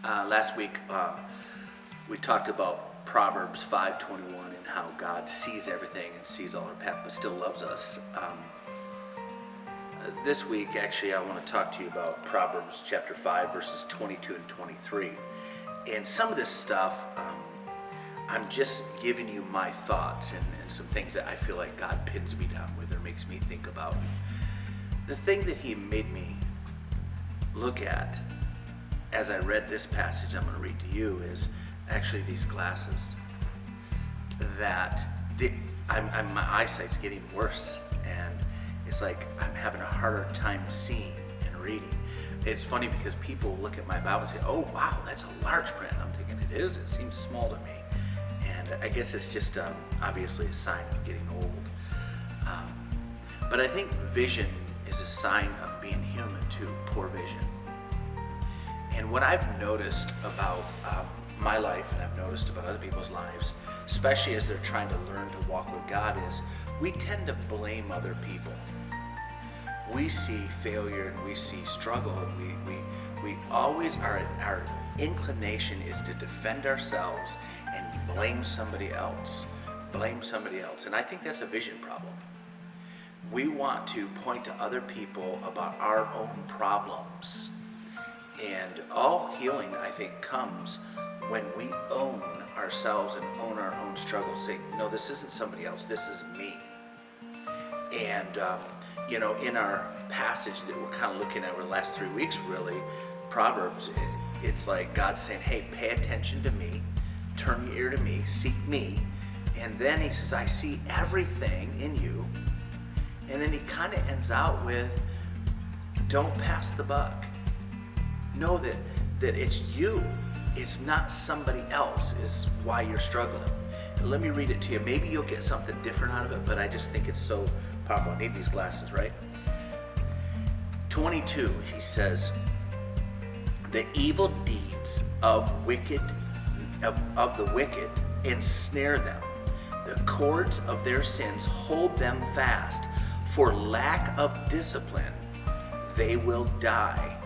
Last week we talked about Proverbs 5:21 and how God sees everything and sees all our path, but still loves us. This week, actually, I want to talk to you about Proverbs chapter 5, verses 22 and 23. And some of this stuff, I'm just giving you my thoughts and some things that I feel like God pins me down with or makes me think about. The thing that He made me look at as I read this passage I'm going to read to you is actually these glasses. That my eyesight's getting worse, and it's like I'm having a harder time seeing and reading. It's funny because people look at my Bible and say, "Oh wow, that's a large print." I'm thinking, it is? It seems small to me. And I guess it's just obviously a sign of getting old. But I think vision is a sign of being human too, poor vision. And what I've noticed about my life, and I've noticed about other people's lives, especially as they're trying to learn to walk with God, is we tend to blame other people. We see failure and we see struggle, and we always our inclination is to defend ourselves and blame somebody else. And I think that's a vision problem. We want to point to other people about our own problems. And all healing, I think, comes when we own ourselves and own our own struggles, saying, no, this isn't somebody else, this is me. And, in our passage that we're kind of looking at over the last 3 weeks, really, Proverbs, it's like God saying, hey, pay attention to me, turn your ear to me, seek me. And then He says, I see everything in you. And then He kind of ends out with, don't pass the buck. Know that it's you. It's not somebody else is why you're struggling. Let me read it to you. Maybe you'll get something different out of it, but I just think it's so powerful. I need these glasses, right? 22, he says, the evil deeds of the wicked ensnare them. The cords of their sins hold them fast. For lack of discipline, they will die,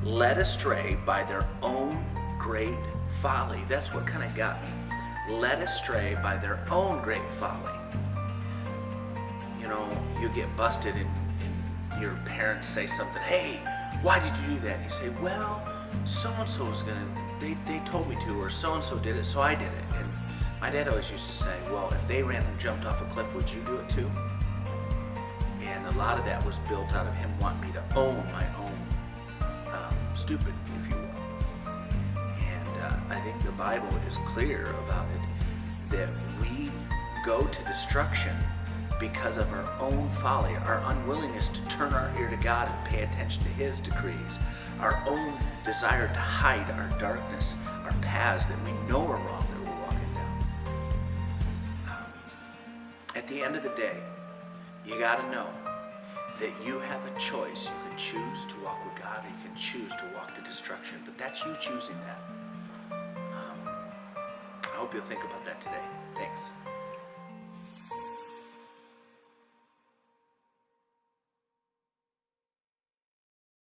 led astray by their own great folly. That's what kind of got me. Led astray by their own great folly. You get busted and your parents say something, hey, why did you do that? And you say, well, so-and-so was they told me to, or so-and-so did it, so I did it. And my dad always used to say, well, if they ran and jumped off a cliff, would you do it too? And a lot of that was built out of him wanting me to own my own stupid, if you will. And I think the Bible is clear about it, that we go to destruction because of our own folly, our unwillingness to turn our ear to God and pay attention to His decrees, our own desire to hide our darkness, our paths that we know are wrong that we're walking down. At the end of the day, you got to know that you have a choice. You can choose to walk with God, or you can choose to walk to destruction, but that's you choosing that. I hope you'll think about that today. Thanks.